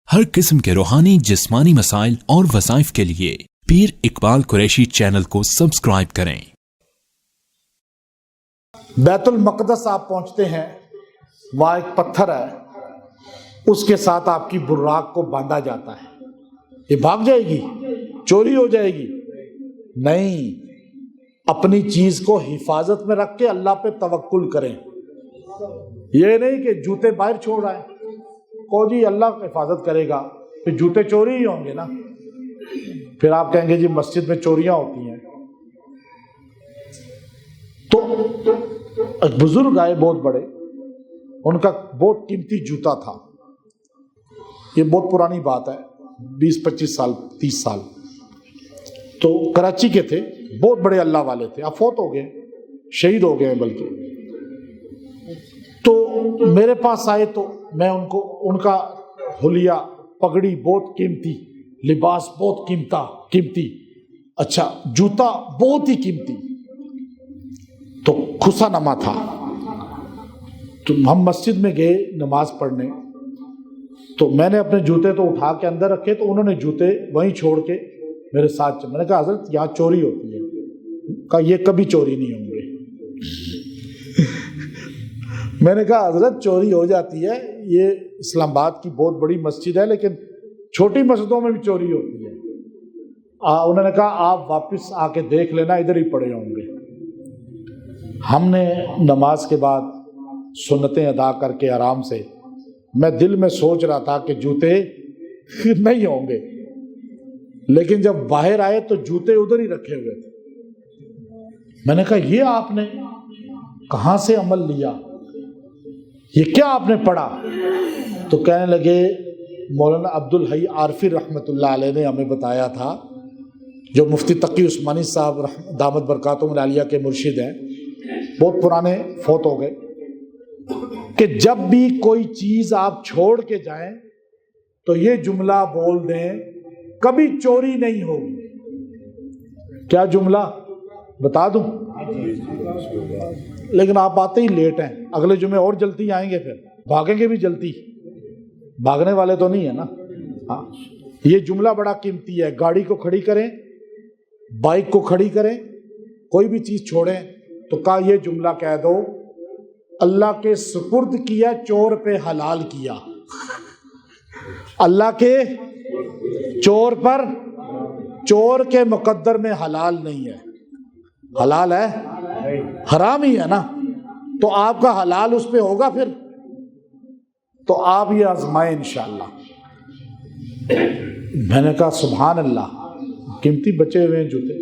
ہر قسم کے روحانی جسمانی مسائل اور وظائف کے لیے پیر اقبال قریشی چینل کو سبسکرائب کریں۔ بیت المقدس آپ پہنچتے ہیں، وہاں ایک پتھر ہے، اس کے ساتھ آپ کی براق کو باندھا جاتا ہے۔ یہ بھاگ جائے گی، چوری ہو جائے گی؟ نہیں، اپنی چیز کو حفاظت میں رکھ کے اللہ پہ توکل کریں۔ یہ نہیں کہ جوتے باہر چھوڑ آئیں، کو جی اللہ حفاظت کرے گا، پھر جوتے چوری ہی ہوں گے نا۔ پھر آپ کہیں گے جی مسجد میں چوریاں ہوتی ہیں۔ تو ایک بزرگ آئے بہت بڑے، ان کا بہت قیمتی جوتا تھا، یہ بہت پرانی بات ہے، 20-25 سال 30 سال، تو کراچی کے تھے، بہت بڑے اللہ والے تھے، اب فوت ہو گئے، شہید ہو گئے بلکہ۔ تو میرے پاس آئے تو میں ان کا حلیہ پگڑی بہت قیمتی، لباس بہت قیمتی، اچھا جوتا بہت ہی قیمتی، تو کھسا نما تھا۔ تو ہم مسجد میں گئے نماز پڑھنے، تو میں نے اپنے جوتے تو اٹھا کے اندر رکھے، تو انہوں نے جوتے وہیں چھوڑ کے میرے ساتھ میں نے کہا حضرت یہاں چوری ہوتی ہے، کہا یہ کبھی چوری نہیں ہوں گے۔ میں نے کہا حضرت چوری ہو جاتی ہے، یہ اسلام آباد کی بہت بڑی مسجد ہے، لیکن چھوٹی مسجدوں میں بھی چوری ہوتی ہے۔ انہوں نے کہا آپ واپس آ کے دیکھ لینا، ادھر ہی پڑے ہوں گے۔ ہم نے نماز کے بعد سنتیں ادا کر کے آرام سے، میں دل میں سوچ رہا تھا کہ جوتے نہیں ہوں گے، لیکن جب باہر آئے تو جوتے ادھر ہی رکھے ہوئے تھے۔ میں نے کہا یہ آپ نے کہاں سے عمل لیا، یہ کیا آپ نے پڑھا؟ تو کہنے لگے مولانا عبدالحی عارفی رحمۃ اللہ علیہ نے ہمیں بتایا تھا، جو مفتی تقی عثمانی صاحب دامت برکاتہم العالیہ کے مرشد ہیں، بہت پرانے، فوت ہو گئے، کہ جب بھی کوئی چیز آپ چھوڑ کے جائیں تو یہ جملہ بول دیں کبھی چوری نہیں ہوگی۔ کیا جملہ بتا دوں؟ لیکن آپ آتے ہی لیٹ ہیں، اگلے جمعے اور جلدی آئیں گے، پھر بھاگیں گے بھی جلدی، بھاگنے والے تو نہیں ہے نا۔ ہاں، یہ جملہ بڑا قیمتی ہے۔ گاڑی کو کھڑی کریں، بائک کو کھڑی کریں، کوئی بھی چیز چھوڑیں تو کہا یہ جملہ کہہ دو، اللہ کے سپرد کیا چور پہ حلال کیا۔ اللہ کے چور پر، چور کے مقدر میں حلال نہیں ہے، حلال ہے، حرام ہی ہے نا، تو آپ کا حلال اس پہ ہوگا پھر، تو آپ یہ آزمائیں انشاءاللہ۔ میں نے کہا سبحان اللہ، قیمتی بچے ہوئے ہیں جوتے۔